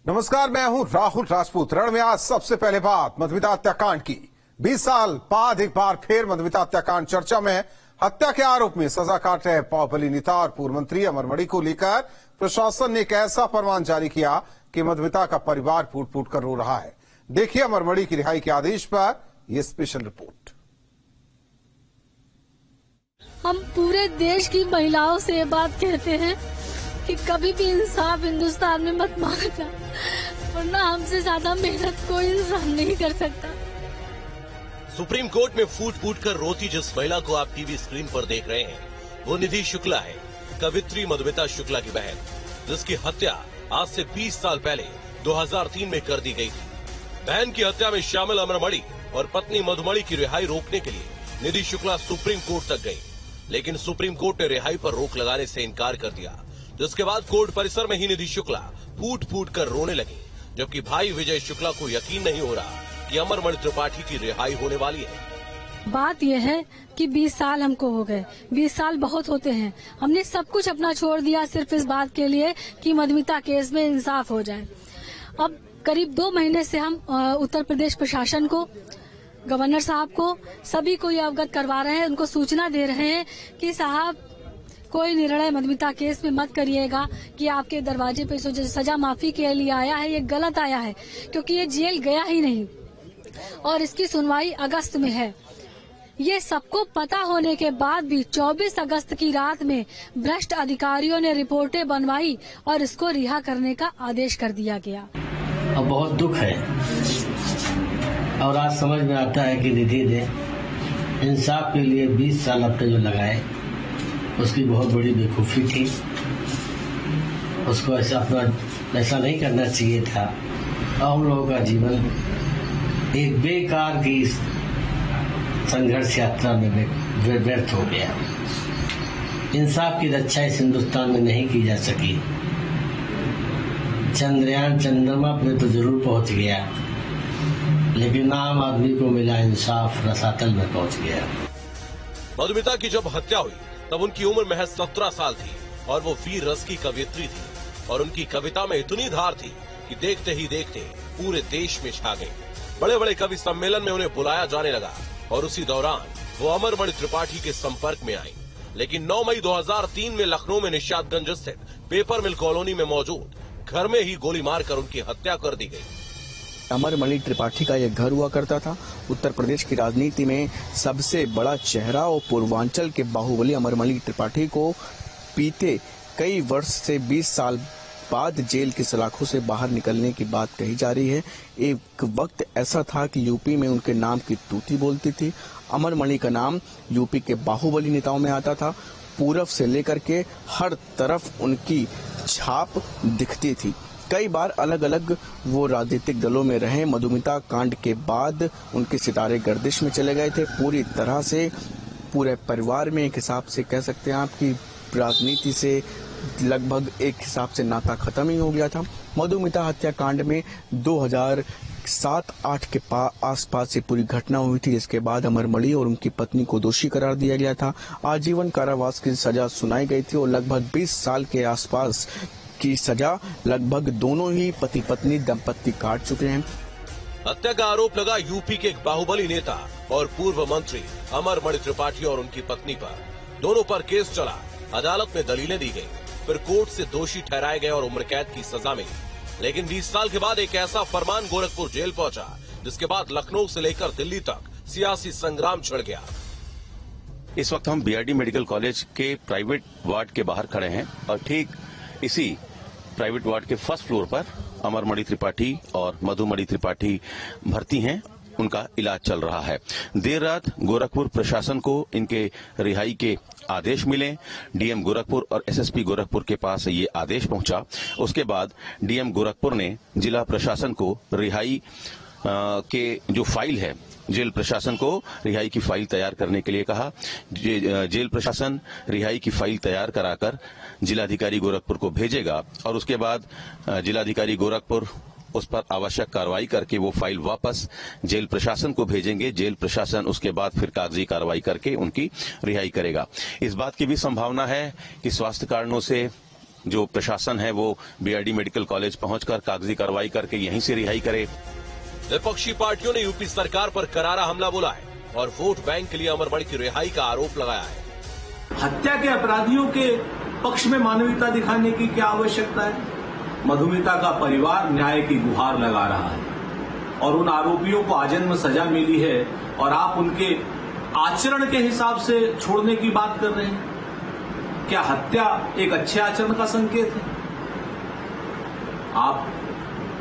नमस्कार, मैं हूं राहुल राजपूत। रण में आज सबसे पहले बात मधुमिता हत्याकांड की। 20 साल बाद एक बार फिर मधुमिता हत्याकांड चर्चा में है। हत्या के आरोप में सजा काट रहे बाहुबली नेता और पूर्व मंत्री अमर मणि को लेकर प्रशासन ने एक ऐसा फरमान जारी किया कि मधुमिता का परिवार फूट फूट कर रो रहा है। देखिए अमर मणि की रिहाई के आदेश पर यह स्पेशल रिपोर्ट। हम पूरे देश की महिलाओं से ये बात कहते हैं कि कभी भी इंसाफ हिंदुस्तान में मत मांगना, वरना हमसे ज्यादा मेहनत कोई इंसान नहीं कर सकता। सुप्रीम कोर्ट में फूट फूट कर रोती जिस महिला को आप टीवी स्क्रीन पर देख रहे हैं, वो निधि शुक्ला है, कवित्री मधुमिता शुक्ला की बहन, जिसकी हत्या आज से 20 साल पहले 2003 में कर दी गई थी। बहन की हत्या में शामिल अमर मणि और पत्नी मधुमणि की रिहाई रोकने के लिए निधि शुक्ला सुप्रीम कोर्ट तक गई, लेकिन सुप्रीम कोर्ट ने रिहाई पर रोक लगाने से इनकार कर दिया, जिसके बाद कोर्ट परिसर में ही निधि शुक्ला फूट फूट कर रोने लगी, जबकि भाई विजय शुक्ला को यकीन नहीं हो रहा कि अमर मणि त्रिपाठी की रिहाई होने वाली है। बात यह है कि 20 साल हमको हो गए। 20 साल बहुत होते हैं। हमने सब कुछ अपना छोड़ दिया सिर्फ इस बात के लिए कि मधुमिता केस में इंसाफ हो जाए। अब करीब 2 महीने से हम उत्तर प्रदेश प्रशासन को, गवर्नर साहब को, सभी को ये अवगत करवा रहे हैं, उनको सूचना दे रहे हैं कि साहब कोई निर्णय मधुमिता केस में मत करिएगा कि आपके दरवाजे पे सजा माफी के लिए आया है, ये गलत आया है, क्योंकि ये जेल गया ही नहीं और इसकी सुनवाई अगस्त में है। ये सबको पता होने के बाद भी 24 अगस्त की रात में भ्रष्ट अधिकारियों ने रिपोर्टें बनवाई और इसको रिहा करने का आदेश कर दिया गया। अब बहुत दुख है और आज समझ में आता है कि निधि ने इंसाफ के लिए 20 साल अपने जो लगाए, उसकी बहुत बड़ी बेवकूफ़ी थी। उसको ऐसा नहीं करना चाहिए था। और हम लोगों का जीवन एक बेकार की संघर्ष यात्रा में व्यर्थ हो गया। इंसाफ की रक्षा इस हिंदुस्तान में नहीं की जा सकी। चंद्रयान चंद्रमा पे तो जरूर पहुंच गया, लेकिन आम आदमी को मिला इंसाफ रसातल में पहुंच गया। मधुमिता की जब हत्या हुई तब उनकी उम्र महज 17 साल थी और वो वीर रस की कवियत्री थी और उनकी कविता में इतनी धार थी कि देखते ही देखते पूरे देश में छा गई। बड़े बड़े कवि सम्मेलन में उन्हें बुलाया जाने लगा और उसी दौरान वो अमर मणि त्रिपाठी के संपर्क में आई। लेकिन 9 मई 2003 में लखनऊ में निशादगंज स्थित पेपर मिल कॉलोनी में मौजूद घर में ही गोली मारकर उनकी हत्या कर दी गई। अमर मणि त्रिपाठी का यह घर हुआ करता था। उत्तर प्रदेश की राजनीति में सबसे बड़ा चेहरा और पूर्वांचल के बाहुबली अमर मणि त्रिपाठी को बीते कई वर्ष से 20 साल बाद जेल की सलाखों से बाहर निकलने की बात कही जा रही है। एक वक्त ऐसा था कि यूपी में उनके नाम की तूती बोलती थी। अमर मणि का नाम यूपी के बाहुबली नेताओं में आता था। पूरब से लेकर के हर तरफ उनकी छाप दिखती थी। कई बार अलग अलग वो राजनीतिक दलों में रहे। मधुमिता कांड के बाद उनके सितारे गर्दिश में चले गए थे। पूरी तरह से पूरे परिवार में एक हिसाब से कह सकते हैं आप कि राजनीति से लगभग एक हिसाब से नाता खत्म ही हो गया था। मधुमिता हत्याकांड में 2007-8 के आसपास से पूरी घटना हुई थी, जिसके बाद अमर मणि और उनकी पत्नी को दोषी करार दिया गया था। आजीवन कारावास की सजा सुनाई गई थी और लगभग 20 साल के आसपास की सजा लगभग दोनों ही पति पत्नी दंपत्ति काट चुके हैं। हत्या का आरोप लगा यूपी के एक बाहुबली नेता और पूर्व मंत्री अमर मणि त्रिपाठी और उनकी पत्नी पर। दोनों पर केस चला, अदालत में दलीलें दी गई, फिर कोर्ट से दोषी ठहराए गए और उम्र कैद की सजा मिली। लेकिन 20 साल के बाद एक ऐसा फरमान गोरखपुर जेल पहुंचा, जिसके बाद लखनऊ से लेकर दिल्ली तक सियासी संग्राम छिड़ गया। इस वक्त हम बीआरडी मेडिकल कॉलेज के प्राइवेट वार्ड के बाहर खड़े हैं और ठीक इसी प्राइवेट वार्ड के फर्स्ट फ्लोर पर अमर मणि त्रिपाठी और मधुमणि त्रिपाठी भर्ती हैं। उनका इलाज चल रहा है। देर रात गोरखपुर प्रशासन को इनके रिहाई के आदेश मिले। डीएम गोरखपुर और एसएसपी गोरखपुर के पास ये आदेश पहुंचा। उसके बाद डीएम गोरखपुर ने जिला प्रशासन को रिहाई के जो फाइल है, जेल प्रशासन को रिहाई की फाइल तैयार करने के लिए कहा। जेल प्रशासन रिहाई की फाइल तैयार कराकर जिलाधिकारी गोरखपुर को भेजेगा और उसके बाद जिलाधिकारी गोरखपुर उस पर आवश्यक कार्रवाई करके वो फाइल वापस जेल प्रशासन को भेजेंगे। जेल प्रशासन उसके बाद फिर कागजी कार्रवाई करके उनकी रिहाई करेगा। इस बात की भी संभावना है कि स्वास्थ्य कारणों से जो प्रशासन है वो बीआरडी मेडिकल कॉलेज पहुंचकर कागजी कार्रवाई करके यहीं से रिहाई करे। विपक्षी पार्टियों ने यूपी सरकार पर करारा हमला बोला है और वोट बैंक के लिए अमरमणि की रिहाई का आरोप लगाया है। हत्या के अपराधियों के पक्ष में मानवीयता दिखाने की क्या आवश्यकता है? मधुमिता का परिवार न्याय की गुहार लगा रहा है और उन आरोपियों को आजन्म सजा मिली है और आप उनके आचरण के हिसाब से छोड़ने की बात कर रहे हैं। क्या हत्या एक अच्छे आचरण का संकेत है? आप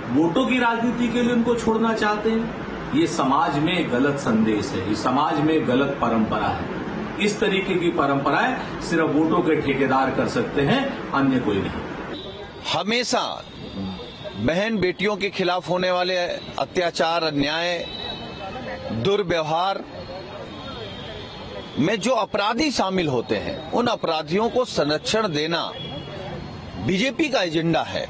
वोटों की राजनीति के लिए उनको छोड़ना चाहते हैं। ये समाज में गलत संदेश है, ये समाज में गलत परंपरा है। इस तरीके की परंपराएं सिर्फ वोटों के ठेकेदार कर सकते हैं, अन्य कोई नहीं। हमेशा बहन बेटियों के खिलाफ होने वाले अत्याचार, अन्याय, दुर्व्यवहार में जो अपराधी शामिल होते हैं उन अपराधियों को संरक्षण देना बीजेपी का एजेंडा है।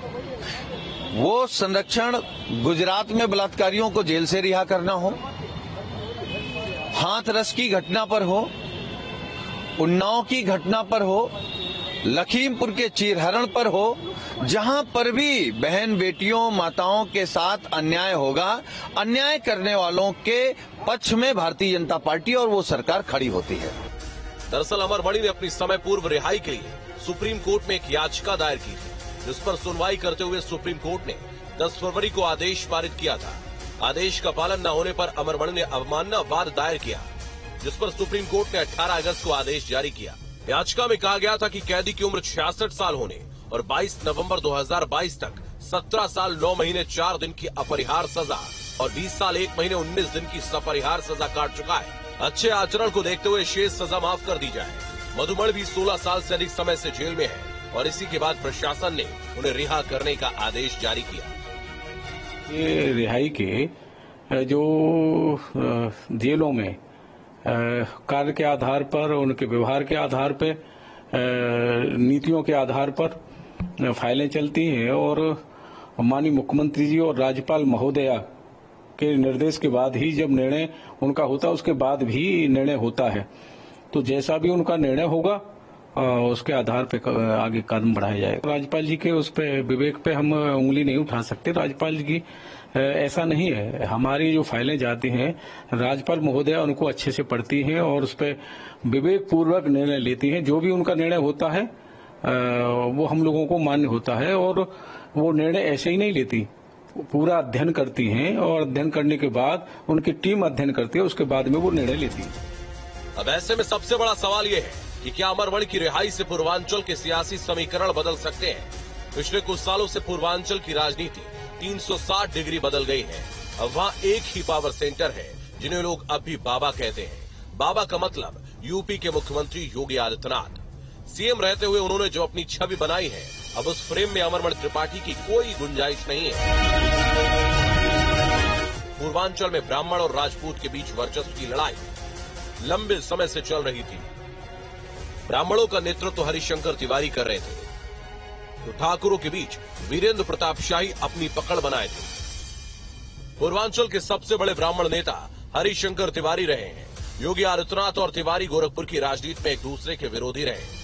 वो संरक्षण गुजरात में बलात्कारियों को जेल से रिहा करना हो, हाथरस की घटना पर हो, उन्नाव की घटना पर हो, लखीमपुर के चीरहरण पर हो, जहां पर भी बहन बेटियों माताओं के साथ अन्याय होगा, अन्याय करने वालों के पक्ष में भारतीय जनता पार्टी और वो सरकार खड़ी होती है। दरअसल अमरमणि ने अपनी समय पूर्व रिहाई के लिए सुप्रीम कोर्ट में एक याचिका दायर की थी, जिस पर सुनवाई करते हुए सुप्रीम कोर्ट ने 10 फरवरी को आदेश पारित किया था। आदेश का पालन न होने पर अमरमणि ने अवमानना वाद दायर किया, जिस पर सुप्रीम कोर्ट ने 18 अगस्त को आदेश जारी किया। याचिका में कहा गया था कि कैदी की उम्र 66 साल होने और 22 नवंबर 2022 तक 17 साल 9 महीने 4 दिन की अपरिहार सजा और 20 साल 1 महीने 19 दिन की सपरिहार सजा काट चुका है। अच्छे आचरण को देखते हुए शेष सजा माफ कर दी जाए। मधुमणि भी 16 साल से अधिक समय से जेल में है और इसी के बाद प्रशासन ने उन्हें रिहा करने का आदेश जारी किया। ये रिहाई के जो जेलों में कार्य के आधार पर, उनके व्यवहार के आधार पर, नीतियों के आधार पर फाइलें चलती हैं और माननीय मुख्यमंत्री जी और राज्यपाल महोदया के निर्देश के बाद ही जब निर्णय उनका होता है, उसके बाद भी निर्णय होता है। तो जैसा भी उनका निर्णय होगा उसके आधार पे आगे कदम बढ़ाया जाएगा। राज्यपाल जी के उस पे विवेक पे हम उंगली नहीं उठा सकते। राज्यपाल जी की ऐसा नहीं है। हमारी जो फाइलें जाती हैं राज्यपाल महोदया उनको अच्छे से पढ़ती हैं और उस पर विवेक पूर्वक निर्णय लेती हैं। जो भी उनका निर्णय होता है वो हम लोगों को मान्य होता है और वो निर्णय ऐसे ही नहीं लेती, पूरा अध्ययन करती हैं और अध्ययन करने के बाद उनकी टीम अध्ययन करती है, उसके बाद में वो निर्णय लेती है। अब ऐसे में सबसे बड़ा सवाल ये है कि क्या अमरमणि की रिहाई से पूर्वांचल के सियासी समीकरण बदल सकते हैं? पिछले कुछ सालों से पूर्वांचल की राजनीति 360 डिग्री बदल गई है। अब वहाँ एक ही पावर सेंटर है जिन्हें लोग अब भी बाबा कहते हैं। बाबा का मतलब यूपी के मुख्यमंत्री योगी आदित्यनाथ। सीएम रहते हुए उन्होंने जो अपनी छवि बनाई है, अब उस फ्रेम में अमरमणि त्रिपाठी की कोई गुंजाइश नहीं है। पूर्वांचल में ब्राह्मण और राजपूत के बीच वर्चस्व की लड़ाई लंबे समय से चल रही थी। ब्राह्मणों का नेतृत्व हरिशंकर तिवारी कर रहे थे, तो ठाकुरों के बीच वीरेंद्र प्रताप शाही अपनी पकड़ बनाए थे। पूर्वांचल के सबसे बड़े ब्राह्मण नेता हरिशंकर तिवारी रहे हैं। योगी आदित्यनाथ और तिवारी गोरखपुर की राजनीति में एक दूसरे के विरोधी रहे।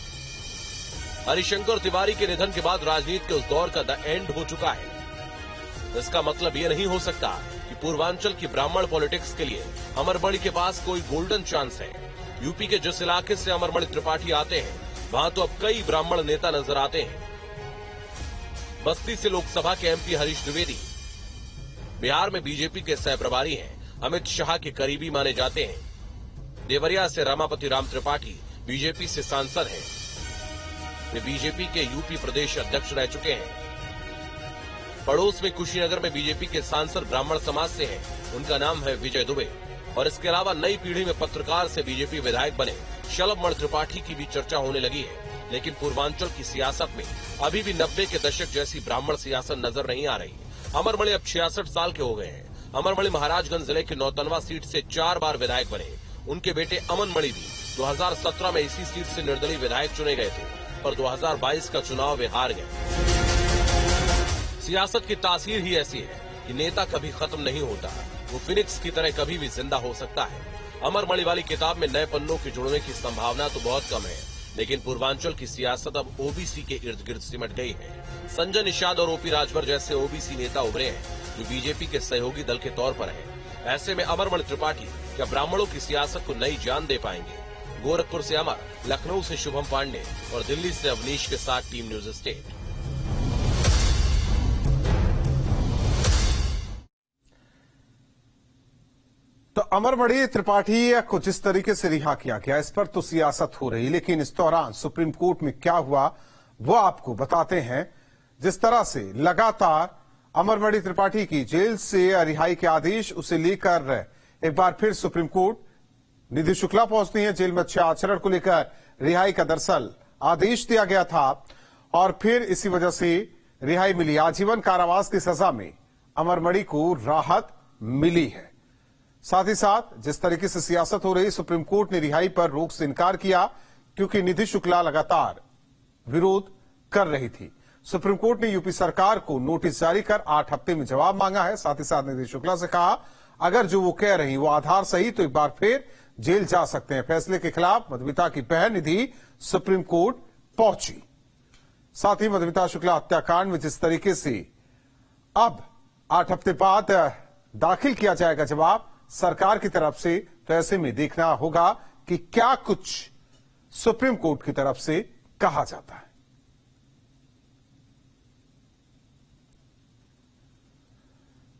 हरिशंकर तिवारी के निधन के बाद राजनीति के उस दौर का द एंड हो चुका है। इसका मतलब यह नहीं हो सकता कि पूर्वांचल की ब्राह्मण पॉलिटिक्स के लिए अमरमणि के पास कोई गोल्डन चांस है। यूपी के जिस इलाके से अमरमणि त्रिपाठी आते हैं, वहां तो अब कई ब्राह्मण नेता नजर आते हैं। बस्ती से लोकसभा के एमपी हरीश द्विवेदी, बिहार में बीजेपी के सह प्रभारी हैं, अमित शाह के करीबी माने जाते हैं। देवरिया से रमापति राम त्रिपाठी बीजेपी से सांसद हैं। वे बीजेपी के यूपी प्रदेश अध्यक्ष रह चुके हैं। पड़ोस में कुशीनगर में बीजेपी के सांसद ब्राह्मण समाज से हैं। उनका नाम है विजय दुबे। और इसके अलावा नई पीढ़ी में पत्रकार से बीजेपी विधायक बने शलभमणि त्रिपाठी की भी चर्चा होने लगी है। लेकिन पूर्वांचल की सियासत में अभी भी 90 के दशक जैसी ब्राह्मण सियासत नजर नहीं आ रही। अमरमणि अब 66 साल के हो गए हैं। अमरमणि महाराजगंज जिले के नौतनवा सीट से 4 बार विधायक बने। उनके बेटे अमनमणि भी 2017 में इसी सीट से निर्दलीय विधायक चुने गए थे, पर 2022 का चुनाव वे हार गए। सियासत की तासीर ही ऐसी है कि नेता कभी खत्म नहीं होता, वो फिनिक्स की तरह कभी भी जिंदा हो सकता है। अमरमणि वाली किताब में नए पन्नों के जुड़ने की संभावना तो बहुत कम है, लेकिन पूर्वांचल की सियासत अब ओबीसी के इर्द गिर्द सिमट गई है। संजय निषाद और ओपी राजभर जैसे ओबीसी नेता उभरे हैं जो बीजेपी के सहयोगी दल के तौर पर हैं। ऐसे में अमरमणि त्रिपाठी क्या ब्राह्मणों की सियासत को नई जान दे पाएंगे? गोरखपुर से अमर, लखनऊ से शुभम पांडे और दिल्ली से अवनीश के साथ टीम न्यूज स्टेट। तो अमरमणि त्रिपाठी को जिस तरीके से रिहा किया गया, इस पर तो सियासत हो रही, लेकिन इस दौरान सुप्रीम कोर्ट में क्या हुआ वो आपको बताते हैं। जिस तरह से लगातार अमरमणि त्रिपाठी की जेल से रिहाई के आदेश उसे लेकर एक बार फिर सुप्रीम कोर्ट निधि शुक्ला पहुंचती हैं। जेल में अच्छे आचरण को लेकर रिहाई का दरअसल आदेश दिया गया था और फिर इसी वजह से रिहाई मिली। आजीवन कारावास की सजा में अमरमणि को राहत मिली है। साथ ही साथ जिस तरीके से सियासत हो रही, सुप्रीम कोर्ट ने रिहाई पर रोक से इनकार किया क्योंकि निधि शुक्ला लगातार विरोध कर रही थी। सुप्रीम कोर्ट ने यूपी सरकार को नोटिस जारी कर 8 हफ्ते में जवाब मांगा है। साथ ही साथ निधि शुक्ला से कहा अगर जो वो कह रही वो आधार सही तो एक बार फिर जेल जा सकते हैं। फैसले के खिलाफ मधुमिता की बहन निधि सुप्रीम कोर्ट पहुंची। साथ ही मधुमिता शुक्ला हत्याकांड में जिस तरीके से अब 8 हफ्ते बाद दाखिल किया जाएगा जवाब सरकार की तरफ से, तो ऐसे में देखना होगा कि क्या कुछ सुप्रीम कोर्ट की तरफ से कहा जाता है।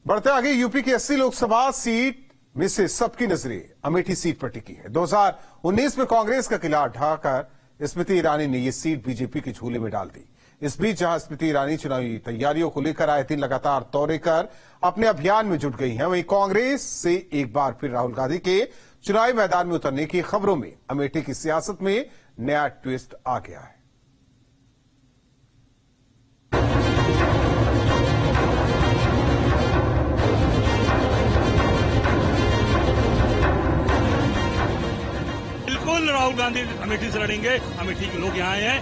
बढ़ते आगे, यूपी की 80 लोकसभा सीट में से सबकी नजरें अमेठी सीट पर टिकी है। 2019 में कांग्रेस का किला ढाकर स्मृति ईरानी ने यह सीट बीजेपी के झूले में डाल दी। इस बीच जहां स्मृति ईरानी चुनावी तैयारियों को लेकर आए दिन लगातार दौरे कर अपने अभियान में जुट गई हैं, वहीं कांग्रेस से एक बार फिर राहुल गांधी के चुनावी मैदान में उतरने की खबरों में अमेठी की सियासत में नया ट्विस्ट आ गया है। बिल्कुल राहुल गांधी अमेठी से लड़ेंगे। अमेठी के लोग यहां आए हैं।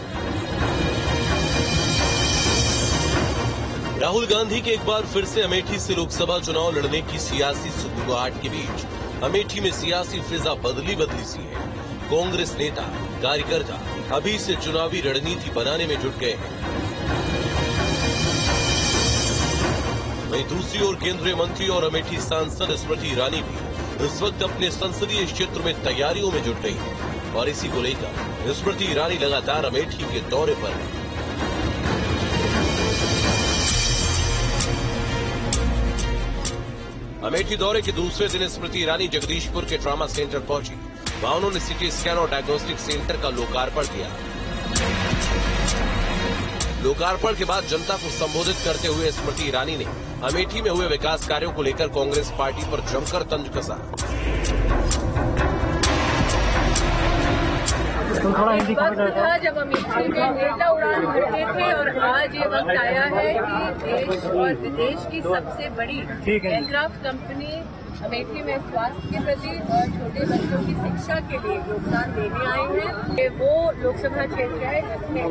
राहुल गांधी के एक बार फिर से अमेठी से लोकसभा चुनाव लड़ने की सियासी सुगबुगाहट के बीच अमेठी में सियासी फिजा बदली सी है। कांग्रेस नेता कार्यकर्ता अभी से चुनावी रणनीति बनाने में जुट गए हैं। वहीं दूसरी ओर केंद्रीय मंत्री और अमेठी सांसद स्मृति ईरानी भी इस वक्त अपने संसदीय क्षेत्र में तैयारियों में जुट गई है और इसी को लेकर स्मृति ईरानी लगातार अमेठी के दौरे पर है। अमेठी दौरे के दूसरे दिन स्मृति ईरानी जगदीशपुर के ट्रॉमा सेंटर पहुंची। वहां उन्होंने सिटी स्कैन और डायग्नोस्टिक सेंटर का लोकार्पण किया। लोकार्पण के बाद जनता को संबोधित करते हुए स्मृति ईरानी ने अमेठी में हुए विकास कार्यों को लेकर कांग्रेस पार्टी पर जमकर तंज कसा। एक वक्त था जब अमेठी में डेल्टा उड़ान भरते थे और आज ये वक्त आया है कि देश और विदेश की सबसे बड़ी एयरक्राफ्ट कंपनी अमेठी में स्वास्थ्य के प्रति और छोटे बच्चों की शिक्षा के लिए योगदान देने आए हैं। ये वो लोकसभा क्षेत्र है जिसमें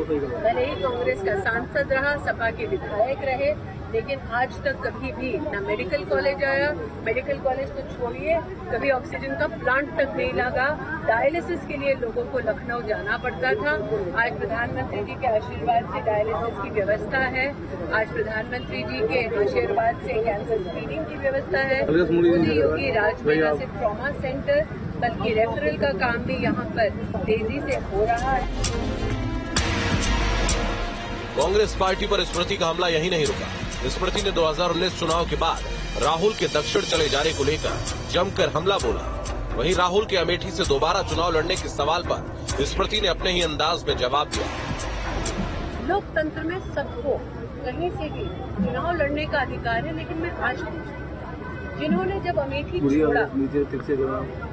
भले ही कांग्रेस का सांसद रहा, सपा के विधायक रहे, लेकिन आज तक कभी भी न मेडिकल कॉलेज आया, मेडिकल कॉलेज तो छोड़िए, कभी ऑक्सीजन का प्लांट तक नहीं लगा। डायलिसिस के लिए लोगों को लखनऊ जाना पड़ता था। आज प्रधानमंत्री जी के आशीर्वाद से डायलिसिस की व्यवस्था है। आज प्रधानमंत्री जी के आशीर्वाद से कैंसर स्क्रीनिंग की व्यवस्था है। मोदी योगी राज में न सिर्फ ट्रॉमा सेंटर बल्कि रेफरल का काम भी यहाँ पर तेजी से हो रहा है। कांग्रेस पार्टी पर स्मृति का हमला यही नहीं रुका। स्मृति ने 2019 चुनाव के बाद राहुल के दक्षिण चले जाने को लेकर जमकर हमला बोला। वहीं राहुल के अमेठी से दोबारा चुनाव लड़ने के सवाल पर स्मृति ने अपने ही अंदाज में जवाब दिया। लोकतंत्र में सबको कहीं से भी चुनाव लड़ने का अधिकार है, लेकिन मैं आज जिन्होंने जब अमेठी छोड़ा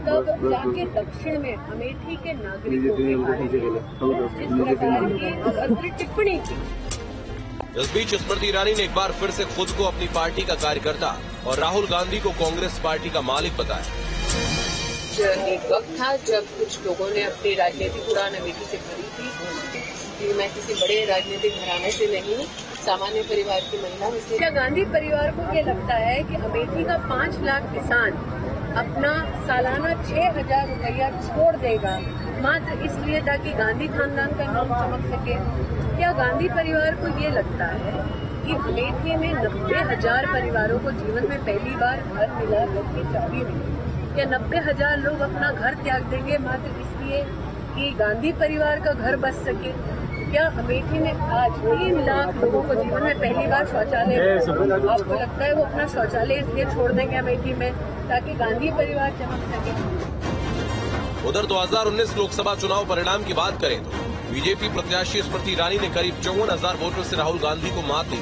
तब जाके दक्षिण में अमेठी के नागरिकों जिस प्रकार की टिप्पणी की। इस बीच स्मृति ईरानी ने एक बार फिर से खुद को अपनी पार्टी का कार्यकर्ता और राहुल गांधी को कांग्रेस पार्टी का मालिक बताया। एक वक्त था जब कुछ लोगों ने अपनी राजनीतिक उड़ान अमेठी से भरी थी। मैं किसी बड़े राजनीतिक घराने से नहीं, सामान्य परिवार की महिला हूँ। क्या गांधी परिवार को ये लगता है कि अमेठी का 5 लाख किसान अपना सालाना 6,000 रुपया छोड़ देगा मात्र इसलिए ताकि गांधी खानदान का नाम चमक सके? क्या गांधी परिवार को ये लगता है कि अमेठी में 90,000 परिवारों को जीवन में पहली बार घर मिला, घर की चाबी मिली? क्या 90,000 लोग अपना घर त्याग देंगे मात्र इसलिए कि गांधी परिवार का घर बच सके? क्या अमेठी में आज 3 लाख लोगों को जीवन में पहली बार शौचालय, आपको लगता है वो अपना शौचालय इसलिए छोड़ देंगे अमेठी में ताकि गांधी परिवार चमक सके? उधर 2019 लोकसभा चुनाव परिणाम की बात करें तो बीजेपी प्रत्याशी स्मृति ईरानी ने करीब 54,000 वोटों से राहुल गांधी को मात दी।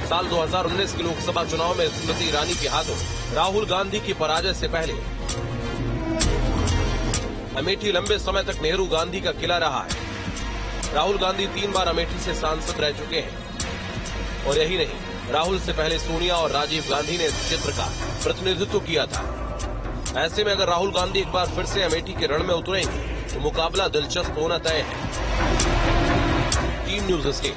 साल 2019 के लोकसभा चुनाव में स्मृति ईरानी के हाथों राहुल गांधी की पराजय से पहले अमेठी लंबे समय तक नेहरू गांधी का किला रहा है। राहुल गांधी 3 बार अमेठी से सांसद रह चुके हैं और यही नहीं, राहुल से पहले सोनिया और राजीव गांधी ने इस क्षेत्र का प्रतिनिधित्व किया था। ऐसे में अगर राहुल गांधी एक बार फिर से अमेठी के रण में उतरेंगे तो मुकाबला दिलचस्प होना तय है। Team news escape.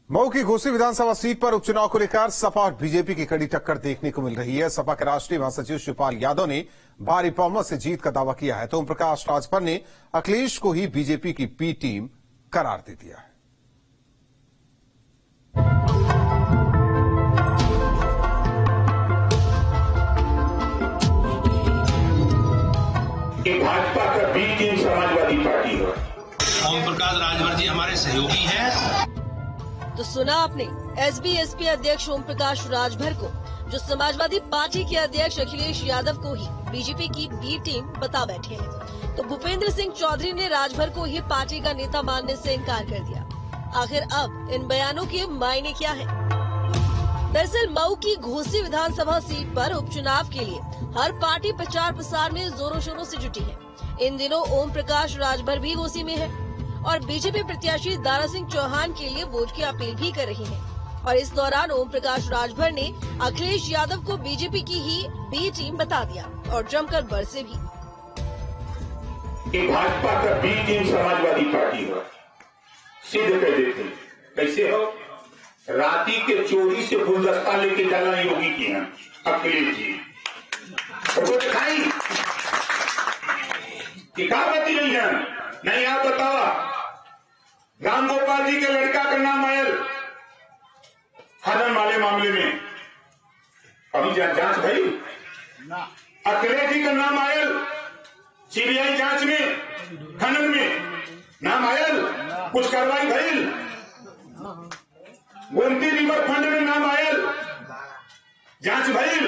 मऊ की घोसी विधानसभा सीट पर उपचुनाव को लेकर सपा और बीजेपी की कड़ी टक्कर देखने को मिल रही है। सपा के राष्ट्रीय महासचिव शिवपाल यादव ने भारी बहुमत से जीत का दावा किया है तो ओम प्रकाश राजभर ने अखिलेश को ही बीजेपी की बी टीम करार दे दिया है। भाजपा का बी टीम समाजवादी पार्टी है। ओम प्रकाश राजभर जी हमारे सहयोगी हैं। तो सुना आपने, एसबी अध्यक्ष ओम प्रकाश राजभर को, जो समाजवादी पार्टी के अध्यक्ष अखिलेश यादव को ही बीजेपी की बी टीम बता बैठे हैं। तो भूपेंद्र सिंह चौधरी ने राजभर को ही पार्टी का नेता मानने से इनकार कर दिया। आखिर अब इन बयानों के मायने क्या है? दरअसल मऊ की घोसी विधानसभा सीट पर उपचुनाव के लिए हर पार्टी प्रचार प्रसार में जोरों शोरों से जुटी है। इन दिनों ओम प्रकाश राजभर भी घोसी में है और बीजेपी प्रत्याशी दारा सिंह चौहान के लिए वोट की अपील भी कर रही है। और इस दौरान ओम प्रकाश राजभर ने अखिलेश यादव को बीजेपी की ही बी टीम बता दिया और जमकर बरसे भी। भाजपा का बी टीम समाजवादी पार्टी है, सिद्ध कर देते। कैसे हो? राती के चोरी से गुलदस्ता लेके जाना योगी की है अखिलेश जी। दिखाई किताबती नहीं है, नहीं आप बतावा। राम गोपाल जी के लड़का का नाम आयल हनन वाले मामले में अभी जांच भई। अखिलेश जी का नाम आयल सीबीआई जांच में, खनन में नाम आयल, कुछ कार्रवाई भई। गोमती रिवर फंड में नाम आयल, जांच भई।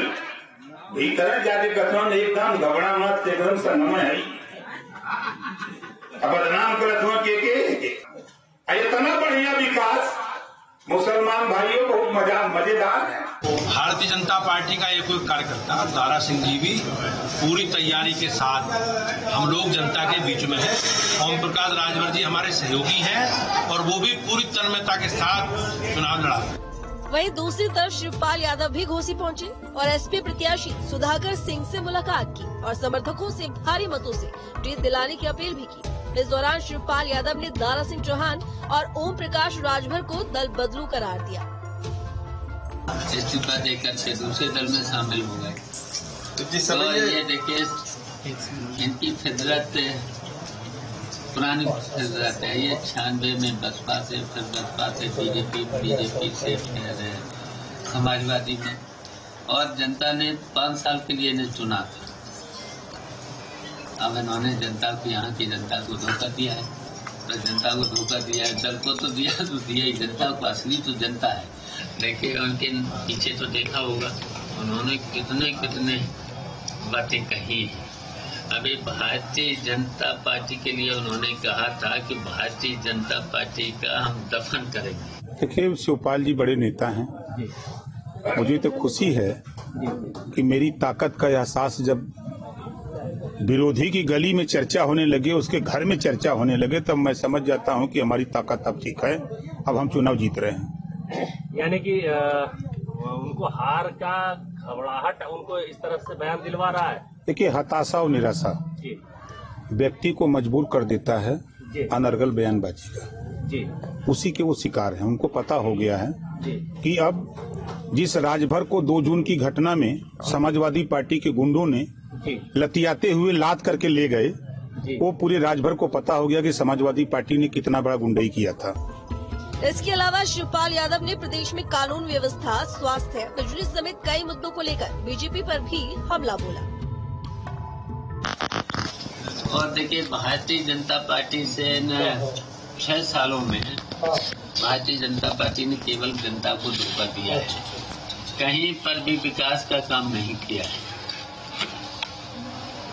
भीतर जाके कथन एकदम घबरा मत, एकदम सन्नमय है। अब बदनाम करत हुआ के इतना बढ़िया विकास मुसलमान भाइयों बहुत मजेदार है। भारतीय जनता पार्टी का एक कोई कार्यकर्ता दारा सिंह जी भी पूरी तैयारी के साथ हम लोग जनता के बीच में है। ओम प्रकाश राजभर जी हमारे सहयोगी हैं और वो भी पूरी तन्मयता के साथ चुनाव लड़ा। वहीं दूसरी तरफ शिवपाल यादव भी घोसी पहुंचे और एसपी प्रत्याशी सुधाकर सिंह से मुलाकात की और समर्थकों से भारी मतों से जीत दिलाने की अपील भी की। इस दौरान शिवपाल यादव ने दारा सिंह चौहान और ओम प्रकाश राजभर को दल बदलू करार दिया। इस्तीफा देकर से दूसरे दल में शामिल हो गए। तो ये देखिए इनकी फितरत पुरानी फितरत है। ये 96 में बसपा से, फिर बसपा से बीजेपी से, फिर समाजवादी में, और जनता ने 5 साल के लिए इन्हें चुना था। अब इन्होंने जनता को, यहाँ की जनता को धोखा दिया है। तो जनता को धोखा दिया है, दल को तो दिया ही, जनता को असली तो जनता है। देखिए उनके पीछे तो देखा होगा उन्होंने कितने बातें कही। अभी भारतीय जनता पार्टी के लिए उन्होंने कहा था कि भारतीय जनता पार्टी का हम दफन करेंगे। देखिए शिवपाल जी बड़े नेता हैं, मुझे तो खुशी है कि मेरी ताकत का एहसास जब विरोधी की गली में चर्चा होने लगे, उसके घर में चर्चा होने लगे, तब मैं समझ जाता हूं कि हमारी ताकत अब ठीक है, अब हम चुनाव जीत रहे हैं। यानी कि उनको हार का घबराहट उनको इस तरफ से बयान दिलवा रहा है। देखिए हताशा और निराशा व्यक्ति को मजबूर कर देता है अनर्गल बयानबाजी का। उसी के वो शिकार हैं। उनको पता हो गया है कि अब जिस राजभर को 2 जून की घटना में समाजवादी पार्टी के गुंडों ने लतियाते हुए लाद करके ले गए, वो पूरे राजभर को पता हो गया कि समाजवादी पार्टी ने कितना बड़ा गुंडाई किया था। इसके अलावा शिवपाल यादव ने प्रदेश में कानून व्यवस्था, स्वास्थ्य, बिजली समेत कई मुद्दों को लेकर बीजेपी पर भी हमला बोला। और देखिए, भारतीय जनता पार्टी से 6 सालों में भारतीय जनता पार्टी ने केवल जनता को धोखा दिया है, कहीं पर भी विकास का काम नहीं किया है।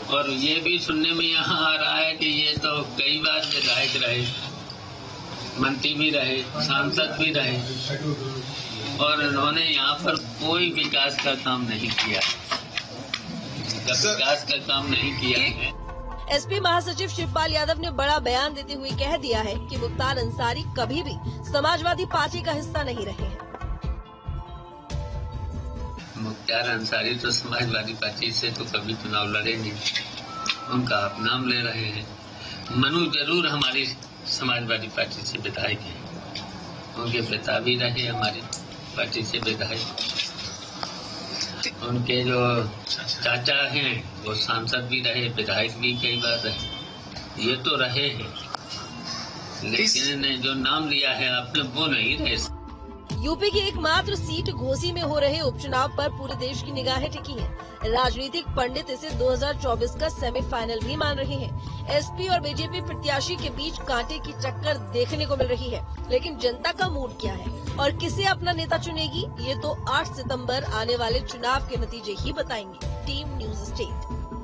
और ये भी सुनने में यहाँ आ रहा है कि ये तो कई बार विधायक रहे, मंत्री भी रहे, सांसद भी रहे, और उन्होंने यहाँ पर कोई विकास का काम नहीं किया। विकास का काम नहीं किया है। एसपी महासचिव शिवपाल यादव ने बड़ा बयान देते हुए कह दिया है कि मुख्तार अंसारी कभी भी समाजवादी पार्टी का हिस्सा नहीं रहे हैं। मुख्तार अंसारी तो समाजवादी पार्टी से तो कभी चुनाव लड़े नहीं, उनका आप नाम ले रहे हैं। मनु जरूर हमारी समाजवादी पार्टी से विधायक है, उनके पिता भी रहे हमारी पार्टी से विधायक, उनके जो चाचा हैं वो सांसद भी रहे, विधायक भी कई बार रहे, ये तो रहे हैं, लेकिन जो नाम लिया है आपने वो नहीं रहे। यूपी की एकमात्र सीट घोसी में हो रहे उपचुनाव पर पूरे देश की निगाहें टिकी हैं। राजनीतिक पंडित इसे 2024 का सेमीफाइनल भी मान रहे हैं। एसपी और बीजेपी प्रत्याशी के बीच कांटे की टक्कर देखने को मिल रही है, लेकिन जनता का मूड क्या है और किसे अपना नेता चुनेगी, ये तो 8 सितंबर आने वाले चुनाव के नतीजे ही बताएंगे। Team news state.